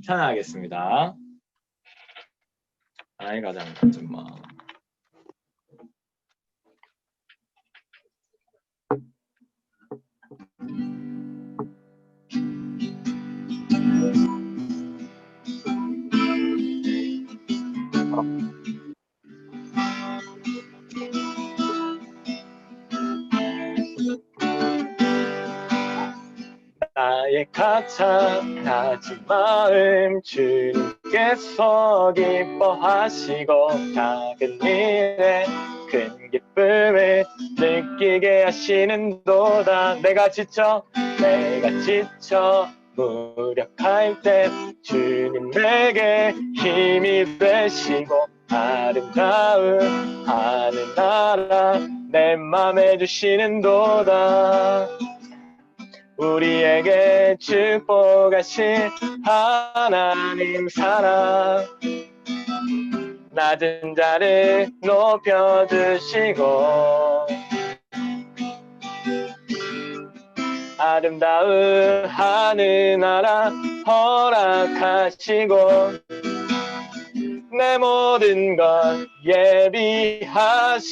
찬양하겠습니다. 아이 가장 아줌마. 나의 가장 낮은 마음 주님께서 기뻐하시고 작은 일에 큰 기쁨을 느끼게 하시는도다. 내가 지쳐 무력할 때 주님 내게 힘이 되시고 아름다운 하늘나라 내 맘에 주시는도다. 우리에게 축복하신 하나님 사랑 낮은 자를 높여주시고 아름다운 하늘나라 허락하시고 내 모든 것 예비하시네.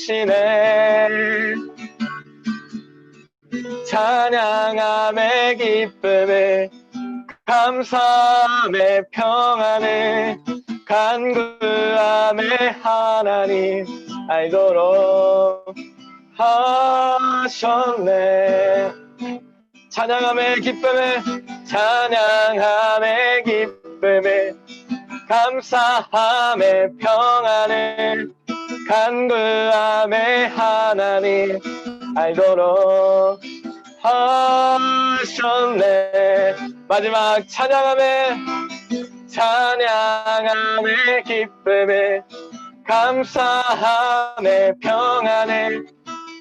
찬양함의 기쁨을 감사함의 평안을 간구함의 하나님 알도록 하셨네. 찬양함의 기쁨을 감사함의 평안을 간구함의 하나님 알도록 하셨네. 마지막 찬양함의 기쁨을 감사함의 평안을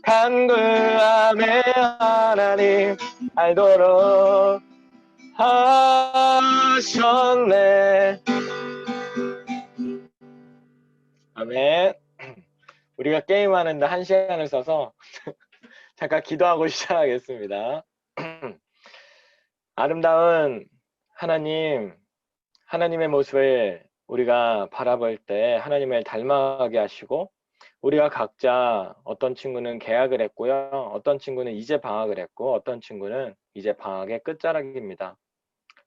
간구함의 하나님 알도록 하셨네. 아멘. 우리가 게임하는데 1시간을 써서 잠깐 기도하고 시작하겠습니다. 아름다운 하나님의 모습을 우리가 바라볼 때 하나님을 닮아가게 하시고 우리가 각자 어떤 친구는 개학을 했고요. 어떤 친구는 이제 방학을 했고 어떤 친구는 이제 방학의 끝자락입니다.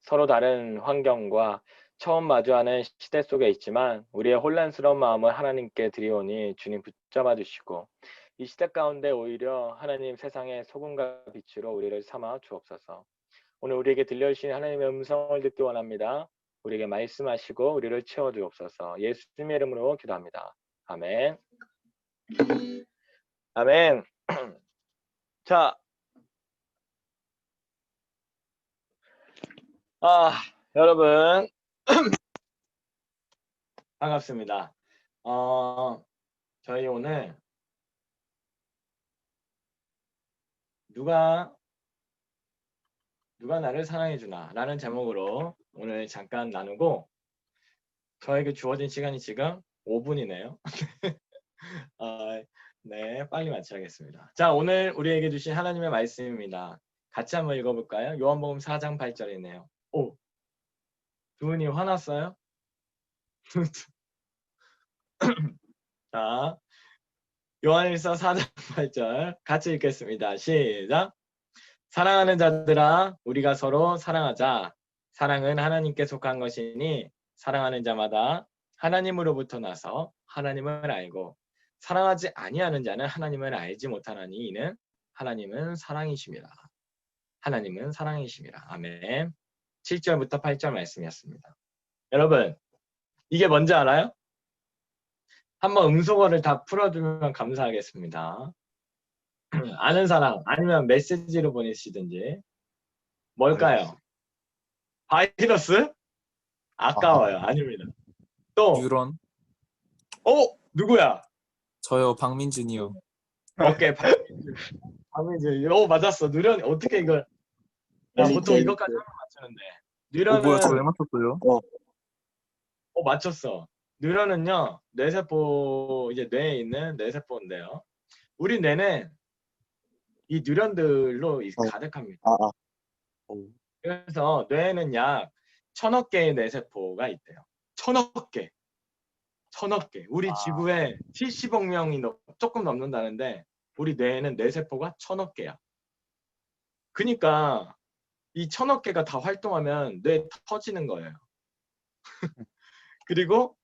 서로 다른 환경과 처음 마주하는 시대 속에 있지만 우리의 혼란스러운 마음을 하나님께 드리오니 주님 붙잡아 주시고 이 시대 가운데 오히려 하나님 세상의 소금과 빛으로 우리를 삼아 주옵소서. 오늘 우리에게 들려주신 하나님의 음성을 듣기 원합니다. 우리에게 말씀하시고 우리를 채워주옵소서. 예수님의 이름으로 기도합니다. 아멘. 아멘. 자, 여러분 반갑습니다. 저희 오늘 누가 나를 사랑해주나 라는 제목으로 오늘 잠깐 나누고 저에게 주어진 시간이 지금 5분이네요. 네, 빨리 마쳐야겠습니다. 자, 오늘 우리에게 주신 하나님의 말씀입니다. 같이 한번 읽어볼까요? 요한복음 4장 8절이네요. 오, 두 분이 화났어요? 자, 요한일서 4장 8절 같이 읽겠습니다. 시작! 사랑하는 자들아, 우리가 서로 사랑하자. 사랑은 하나님께 속한 것이니 사랑하는 자마다 하나님으로부터 나서 하나님을 알고 사랑하지 아니하는 자는 하나님을 알지 못하나니 이는 하나님은 사랑이십니다. 하나님은 사랑이십니다. 아멘. 7절부터 8절 말씀이었습니다. 여러분, 이게 뭔지 알아요? 한번 음소거를 다 풀어주면 감사하겠습니다. 아는 사람 아니면 메시지로 보내시든지. 뭘까요? 바이러스? 아까워요. 아닙니다. 또 뉴런. 누구야? 저요, 박민준이요. 오케이. 박민준. 맞았어. 누런 어떻게 이걸? 보통 이것까지 하면 맞추는데. 뉴런은 뭐야, 저 왜 맞췄어요? 맞췄어. 뉴런은요, 뇌세포, 이제 뇌에 있는 뇌세포인데요. 우리 뇌는 이 뉴런들로 가득합니다. 그래서 뇌에는 약 천억 개의 뇌세포가 있대요. 천억 개. 천억 개. 우리 아. 지구에 70억 명이 조금 넘는다는데 우리 뇌에는 뇌세포가 천억 개야. 그러니까 이 천억 개가 다 활동하면 뇌 터지는 거예요. 그리고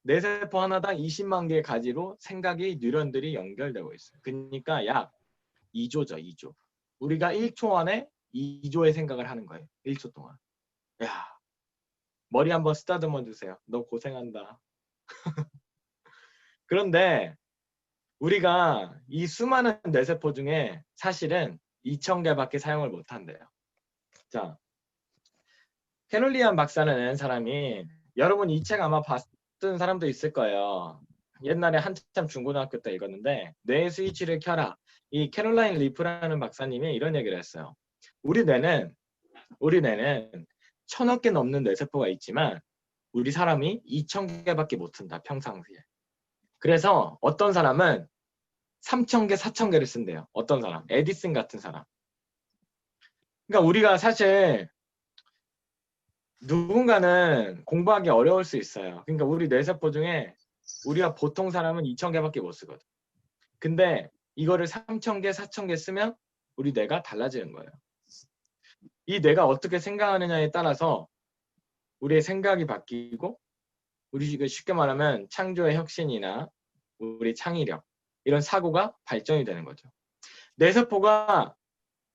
뇌세포 하나당 20만 개의 가지로 생각이 뉴런들이 연결되고 있어요. 그러니까 약 2조죠, 2조. 우리가 1초 안에 2조의 생각을 하는 거예요. 1초 동안. 야, 머리 한번 쓰다듬어 주세요. 너 고생한다. 그런데 우리가 이 수많은 뇌세포 중에 사실은 2,000개밖에 사용을 못 한대요. 자, 캐롤리안 박사는 사람이 여러분 이 책 아마 봤던 사람도 있을 거예요. 옛날에 한참 중고등학교 때 읽었는데 뇌 스위치를 켜라. 이 캐롤라인 리프라는 박사님이 이런 얘기를 했어요. 우리 뇌는 1,000억 개 넘는 뇌세포가 있지만 우리 사람이 2,000개밖에 못 튼다 평상시에. 그래서 어떤 사람은 3,000개, 4,000개를 쓴대요. 어떤 사람, 에디슨 같은 사람. 그러니까 우리가 사실 누군가는 공부하기 어려울 수 있어요. 그러니까 우리 뇌세포 중에 우리가 보통 사람은 2,000개밖에 못 쓰거든. 근데 이거를 3,000개, 4,000개 쓰면 우리 뇌가 달라지는 거예요. 이 뇌가 어떻게 생각하느냐에 따라서 우리의 생각이 바뀌고 우리 쉽게 말하면 창조의 혁신이나 우리 창의력 이런 사고가 발전이 되는 거죠. 뇌세포가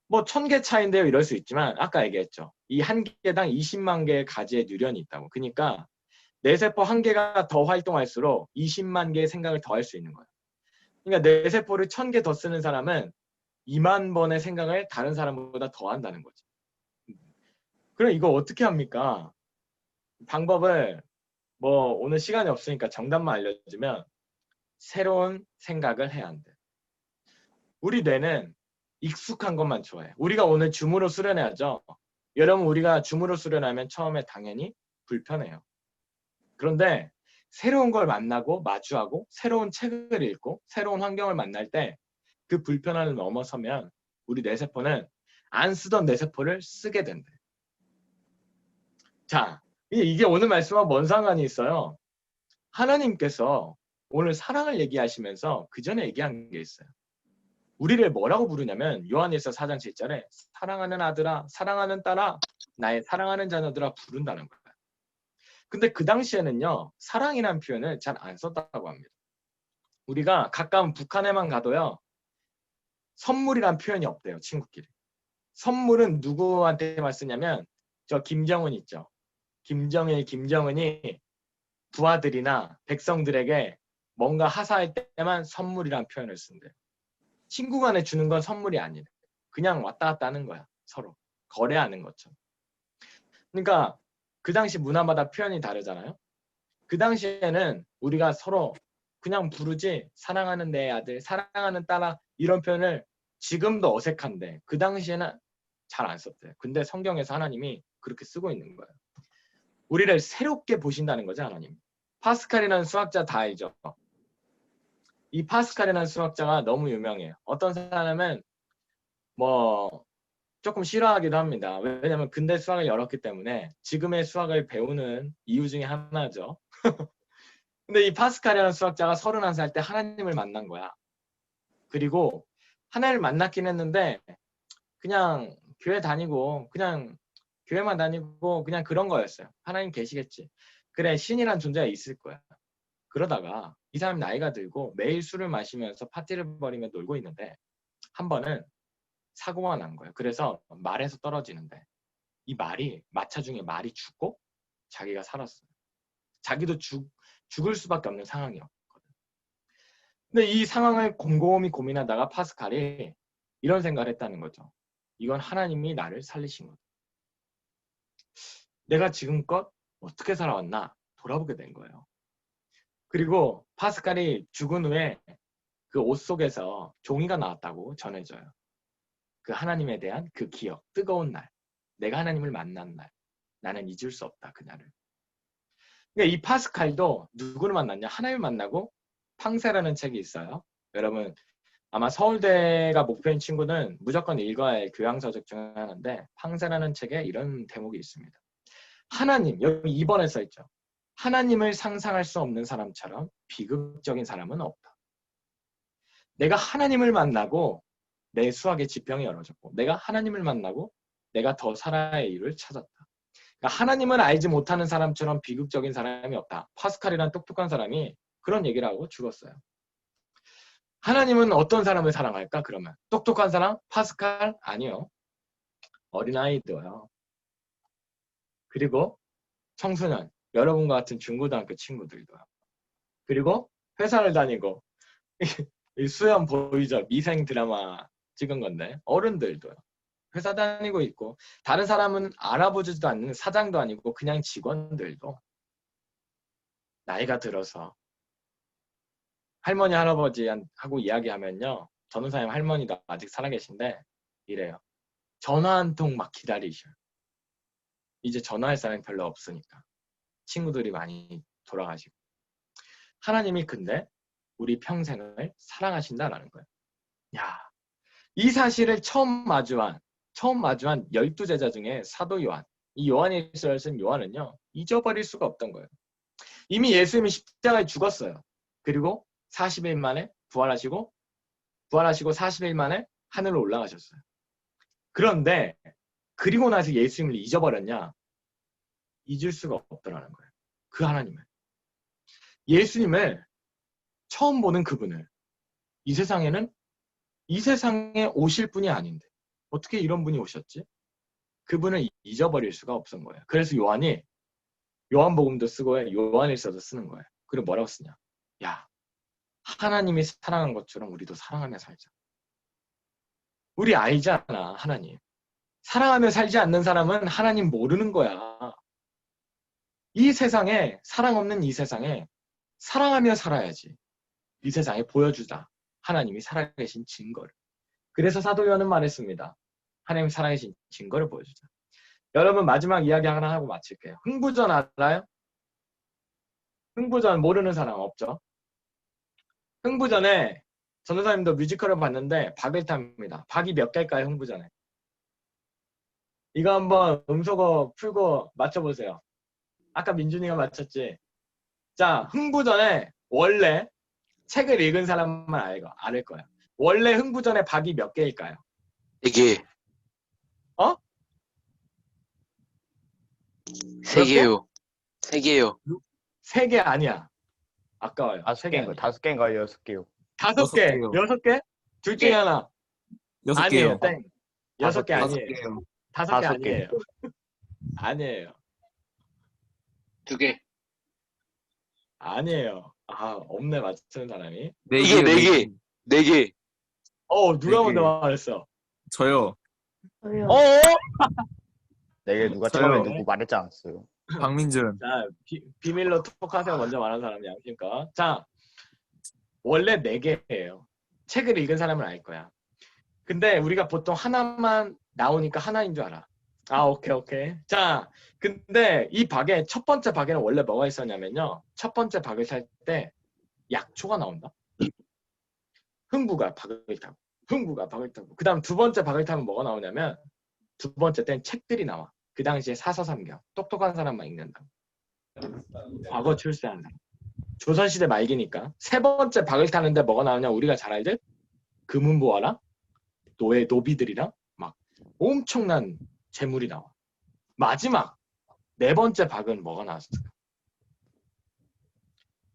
뭐 1,000개 차인데요 이럴 수 있지만 아까 얘기했죠. 이 한 개당 20만 개의 가지의 뉴런이 있다고. 그러니까 뇌세포 한 개가 더 활동할수록 20만 개의 생각을 더 할 수 있는 거예요. 그러니까 뇌세포를 1,000개 더 쓰는 사람은 2만 번의 생각을 다른 사람보다 더 한다는 거지. 그럼 이거 어떻게 합니까? 방법을 뭐 오늘 시간이 없으니까 정답만 알려주면 새로운 생각을 해야 한대. 우리 뇌는 익숙한 것만 좋아해. 우리가 오늘 줌으로 수련해야죠. 여러분 우리가 줌으로 수련하면 처음에 당연히 불편해요. 그런데 새로운 걸 만나고 마주하고 새로운 책을 읽고 새로운 환경을 만날 때 그 불편함을 넘어서면 우리 뇌세포는 안 쓰던 뇌세포를 쓰게 된대. 자, 이게 오늘 말씀과 뭔 상관이 있어요? 하나님께서 오늘 사랑을 얘기하시면서 그 전에 얘기한 게 있어요. 우리를 뭐라고 부르냐면 요한일서 4장 7절에 사랑하는 아들아, 사랑하는 딸아, 나의 사랑하는 자녀들아 부른다는 거예요. 근데 그 당시에는요. 사랑이라는 표현을 잘 안 썼다고 합니다. 우리가 가까운 북한에만 가도요. 선물이란 표현이 없대요. 친구끼리. 선물은 누구한테만 쓰냐면 저 김정은 있죠. 김정일, 김정은이 부하들이나 백성들에게 뭔가 하사할 때만 선물이란 표현을 쓴대요. 친구 간에 주는 건 선물이 아니래. 그냥 왔다 갔다 하는 거야. 서로. 거래하는 것처럼. 그러니까 그 당시 문화마다 표현이 다르잖아요. 그 당시에는 우리가 서로 그냥 부르지 사랑하는 내 아들, 사랑하는 딸아 이런 표현을 지금도 어색한데 그 당시에는 잘 안 썼대요. 근데 성경에서 하나님이 그렇게 쓰고 있는 거예요. 우리를 새롭게 보신다는 거죠, 하나님. 파스칼이라는 수학자 다 알죠? 이 파스칼이라는 수학자가 너무 유명해요. 어떤 사람은 뭐 조금 싫어하기도 합니다. 왜냐하면 근대 수학을 열었기 때문에 지금의 수학을 배우는 이유 중에 하나죠. 근데 이 파스칼이라는 수학자가 31살 때 하나님을 만난 거야. 그리고 하나님을 만났긴 했는데 그냥 교회 다니고 그냥 교회만 다니고 그냥 그런 거였어요. 하나님 계시겠지. 그래 신이란 존재가 있을 거야. 그러다가 이 사람이 나이가 들고 매일 술을 마시면서 파티를 벌이며 놀고 있는데 한 번은 사고가 난 거예요. 그래서 말에서 떨어지는데 이 말이 마차 중에 말이 죽고 자기가 살았어요. 자기도 죽을 수밖에 없는 상황이었거든. 근데 이 상황을 곰곰이 고민하다가 파스칼이 이런 생각을 했다는 거죠. 이건 하나님이 나를 살리신 거다. 내가 지금껏 어떻게 살아왔나 돌아보게 된 거예요. 그리고 파스칼이 죽은 후에 그 옷 속에서 종이가 나왔다고 전해져요. 그 하나님에 대한 그 기억, 뜨거운 날, 내가 하나님을 만난 날, 나는 잊을 수 없다 그날을. 그러니까 이 파스칼도 누구를 만났냐? 하나님을 만나고 팡세라는 책이 있어요. 여러분 아마 서울대가 목표인 친구는 무조건 읽어야 할 교양서적 중 하나인데 팡세라는 책에 이런 대목이 있습니다. 하나님, 여기 2번에 써있죠. 하나님을 상상할 수 없는 사람처럼 비극적인 사람은 없다. 내가 하나님을 만나고 내 수학의 지평이 열어졌고 내가 하나님을 만나고 내가 더 살아야 이유를 찾았다. 그러니까 하나님을 알지 못하는 사람처럼 비극적인 사람이 없다. 파스칼이란 똑똑한 사람이 그런 얘기를 하고 죽었어요. 하나님은 어떤 사람을 사랑할까? 그러면 똑똑한 사람? 파스칼? 아니요. 어린아이도요. 그리고 청소년, 여러분과 같은 중고등학교 친구들도요. 그리고 회사를 다니고 이 수염 보이죠? 미생 드라마 찍은 건데 어른들도요. 회사 다니고 있고 다른 사람은 알아보지도 않는 사장도 아니고 그냥 직원들도 나이가 들어서 할머니 할아버지하고 이야기하면요. 전우사님 할머니도 아직 살아계신데 이래요. 전화 한 통 막 기다리셔요. 이제 전화할 사람이 별로 없으니까. 친구들이 많이 돌아가시고. 하나님이 근데 우리 평생을 사랑하신다라는 거예요. 야, 이 사실을 처음 마주한 12제자 중에 사도 요한, 이 요한일서를 쓴 요한은요. 잊어버릴 수가 없던 거예요. 이미 예수님이 십자가에 죽었어요. 그리고 40일 만에 부활하시고 40일 만에 하늘로 올라가셨어요. 그런데 그리고 나서 예수님을 잊어버렸냐? 잊을 수가 없더라는 거예요. 그 하나님을. 예수님을 처음 보는 그분을 이 세상에 오실 분이 아닌데 어떻게 이런 분이 오셨지? 그분을 잊어버릴 수가 없은 거예요. 그래서 요한이 요한복음도 쓰고 요한일서도 쓰는 거예요. 그리고 뭐라고 쓰냐? 야, 하나님이 사랑한 것처럼 우리도 사랑하며 살자. 우리 알잖아, 하나님. 사랑하며 살지 않는 사람은 하나님 모르는 거야. 이 세상에, 사랑 없는 이 세상에 사랑하며 살아야지. 이 세상에 보여주자. 하나님이 살아계신 증거를. 그래서 사도 요한은 말했습니다. 하나님 살아계신 증거를 보여주자. 여러분 마지막 이야기 하나 하고 마칠게요. 흥부전 알아요? 흥부전 모르는 사람 없죠? 흥부전에 전도사님도 뮤지컬을 봤는데 박을 탑니다. 박이 몇 개일까요? 흥부전에. 이거 한번 음소거 풀고 맞춰보세요. 아까 민준이가 맞췄지? 자, 흥부전에 원래 책을 읽은 사람만 알 거야. 원래 흥부전에 박이 몇 개일까요? 4개. 어? 3개요. 3개요. 3개 아니야. 아까워요. 5개인가요? 5개인가요? 6개요? 5개. 6개요. 6개? 둘 중에 네. 하나. 6개요. 아니에요. 땡. 6개 아니에요. 5개요. 5개 5개. 아니에요. 아니에요. 2개. 아니에요. 아, 없네, 맞추는 사람이. 이게 4개. 4개. 누가 네 먼저 개. 말했어? 저요. 어? 내게 누가 저요. 처음에 누구 말했지 않았어요? 박민준. 자, 비밀로 톡하세요. 먼저 말한 사람이 양심껏. 자, 원래 4개예요. 책을 읽은 사람은 알 거야. 근데 우리가 보통 하나만 나오니까 하나인 줄 알아. 아, 오케이. 자, 근데 이 박에, 첫 번째 박에는 원래 뭐가 있었냐면요. 첫 번째 박을 살 때 약초가 나온다. 흥부가 박을 타고, 흥부가 박을 타고. 그 다음 두 번째 박을 타면 뭐가 나오냐면, 두 번째 땐 책들이 나와. 그 당시에 사서삼경. 똑똑한 사람만 읽는다. 과거 출세한 사람. 조선시대 말기니까. 세 번째 박을 타는데 뭐가 나오냐? 우리가 잘 알듯 금은보화랑 노비들이랑 막 엄청난 재물이 나와. 마지막 네 번째 박은 뭐가 나왔을까?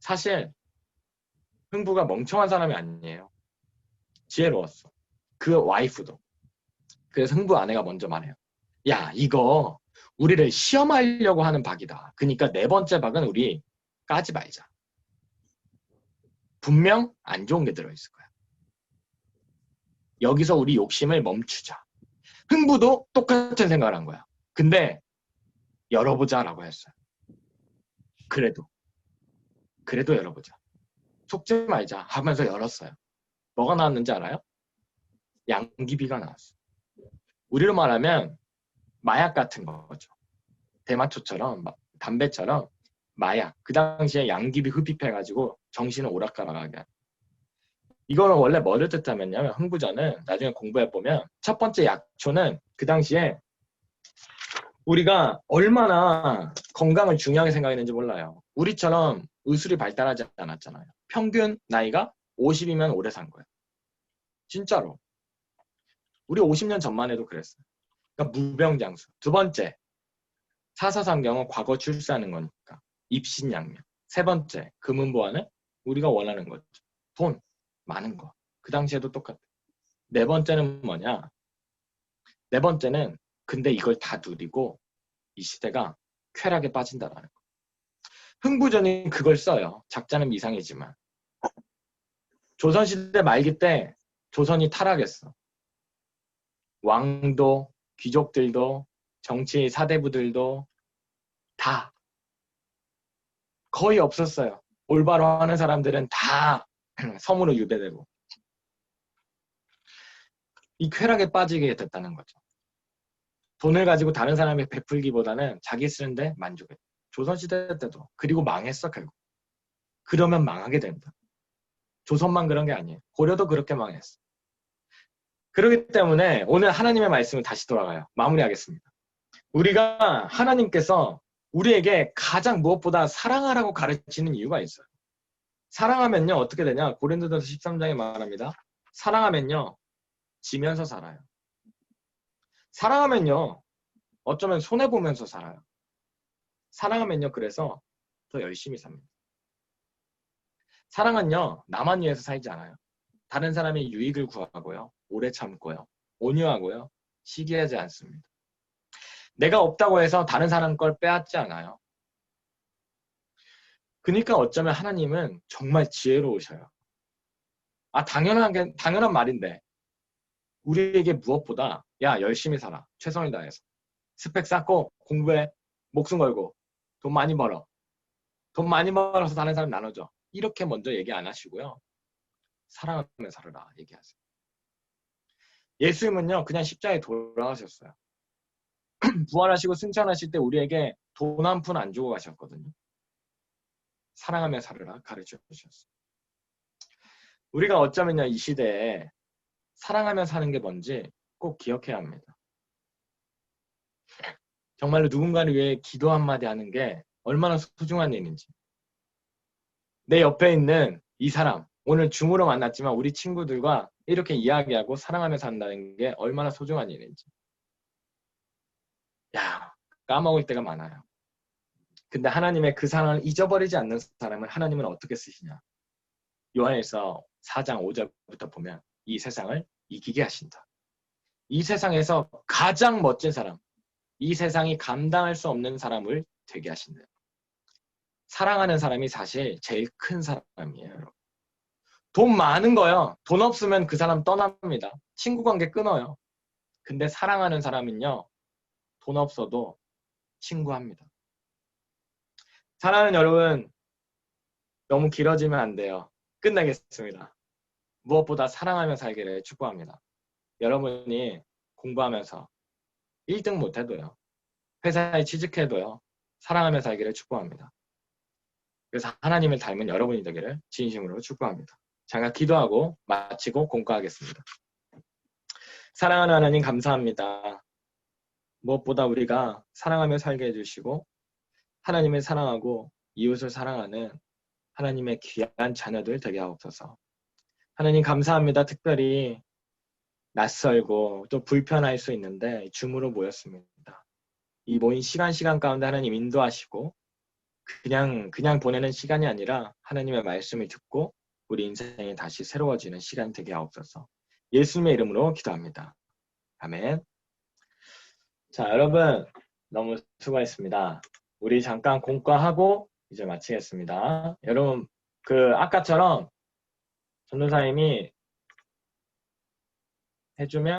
사실 흥부가 멍청한 사람이 아니에요. 지혜로웠어. 그 와이프도. 그래서 흥부 아내가 먼저 말해요. 야, 이거 우리를 시험하려고 하는 박이다. 그러니까 네 번째 박은 우리 까지 말자. 분명 안 좋은 게 들어있을 거야. 여기서 우리 욕심을 멈추자. 흥부도 똑같은 생각을 한 거야. 근데 열어보자라고 했어요. 그래도 열어보자. 속지 말자 하면서 열었어요. 뭐가 나왔는지 알아요? 양귀비가 나왔어. 우리로 말하면 마약 같은 거죠. 대마초처럼 담배처럼 마약. 그 당시에 양귀비 흡입해가지고 정신을 오락가락하게. 이거는 원래 뭐를 뜻하면요. 흥부전은 나중에 공부해보면 첫 번째 약초는 그 당시에 우리가 얼마나 건강을 중요하게 생각했는지 몰라요. 우리처럼 의술이 발달하지 않았잖아요. 평균 나이가 50이면 오래 산 거예요. 진짜로. 우리 50년 전만 해도 그랬어요. 그러니까 무병장수. 두 번째, 사사상경은 과거 출세하는 거니까. 입신양명. 세 번째, 금은보화는 우리가 원하는 거죠. 돈, 많은 거. 그 당시에도 똑같아요. 네 번째는 뭐냐? 네 번째는 근데 이걸 다 누리고 이 시대가 쾌락에 빠진다라는 거. 흥부전이 그걸 써요. 작자는 미상이지만. 조선시대 말기 때 조선이 타락했어. 왕도, 귀족들도, 정치 사대부들도 다 거의 없었어요. 올바로 하는 사람들은 다 섬으로 유배되고 이 쾌락에 빠지게 됐다는 거죠. 돈을 가지고 다른 사람에 베풀기보다는 자기 쓰는데 만족해. 조선시대 때도. 그리고 망했어 결국. 그러면 망하게 된다. 조선만 그런 게 아니에요. 고려도 그렇게 망했어. 그렇기 때문에 오늘 하나님의 말씀을 다시 돌아가요. 마무리하겠습니다. 우리가 하나님께서 우리에게 가장 무엇보다 사랑하라고 가르치는 이유가 있어요. 사랑하면요 어떻게 되냐? 고린도전서 13장에 말합니다. 사랑하면요 지면서 살아요. 사랑하면요 어쩌면 손해보면서 살아요. 사랑하면요 그래서 더 열심히 삽니다. 사랑은요 나만 위해서 살지 않아요. 다른 사람의 유익을 구하고요. 오래 참고요. 온유하고요. 시기하지 않습니다. 내가 없다고 해서 다른 사람 걸 빼앗지 않아요. 그러니까 어쩌면 하나님은 정말 지혜로우셔요. 당연한 말인데 우리에게 무엇보다 야 열심히 살아. 최선을 다해서. 스펙 쌓고 공부해. 목숨 걸고 돈 많이 벌어. 돈 많이 벌어서 다른 사람 나눠줘. 이렇게 먼저 얘기 안 하시고요. 사랑하며 살아라 얘기하세요. 예수님은요 그냥 십자가에 돌아가셨어요. 부활하시고 승천하실 때 우리에게 돈 한 푼 안 주고 가셨거든요. 사랑하며 살아라 가르쳐 주셨어요. 우리가 어쩌면요 이 시대에 사랑하며 사는 게 뭔지 꼭 기억해야 합니다. 정말로 누군가를 위해 기도 한마디 하는 게 얼마나 소중한 일인지. 내 옆에 있는 이 사람 오늘 줌으로 만났지만 우리 친구들과 이렇게 이야기하고 사랑하며 산다는 게 얼마나 소중한 일인지. 야, 까먹을 때가 많아요. 근데 하나님의 그 사랑을 잊어버리지 않는 사람을 하나님은 어떻게 쓰시냐. 요한일서 4장 5절부터 보면 이 세상을 이기게 하신다. 이 세상에서 가장 멋진 사람, 이 세상이 감당할 수 없는 사람을 되게 하신다. 사랑하는 사람이 사실 제일 큰 사람이에요. 여러분. 돈 많은 거요. 돈 없으면 그 사람 떠납니다. 친구 관계 끊어요. 근데 사랑하는 사람은요. 돈 없어도 친구합니다. 사랑하는 여러분 너무 길어지면 안 돼요. 끝내겠습니다. 무엇보다 사랑하며 살기를 축복합니다. 여러분이 공부하면서 1등 못해도요. 회사에 취직해도요. 사랑하며 살기를 축복합니다. 그래서 하나님을 닮은 여러분이 되기를 진심으로 축복합니다. 제가 기도하고 마치고 공과하겠습니다. 사랑하는 하나님 감사합니다. 무엇보다 우리가 사랑하며 살게 해주시고 하나님을 사랑하고 이웃을 사랑하는 하나님의 귀한 자녀들 되게 하옵소서. 하나님 감사합니다. 특별히 낯설고 또 불편할 수 있는데 줌으로 모였습니다. 이 모인 시간 가운데 하나님 인도하시고 그냥 보내는 시간이 아니라 하나님의 말씀을 듣고 우리 인생이 다시 새로워지는 시간 되게 하옵소서. 예수님의 이름으로 기도합니다. 아멘. 자, 여러분 너무 수고했습니다. 우리 잠깐 공과하고 이제 마치겠습니다. 여러분 아까처럼 전도사님이 해주면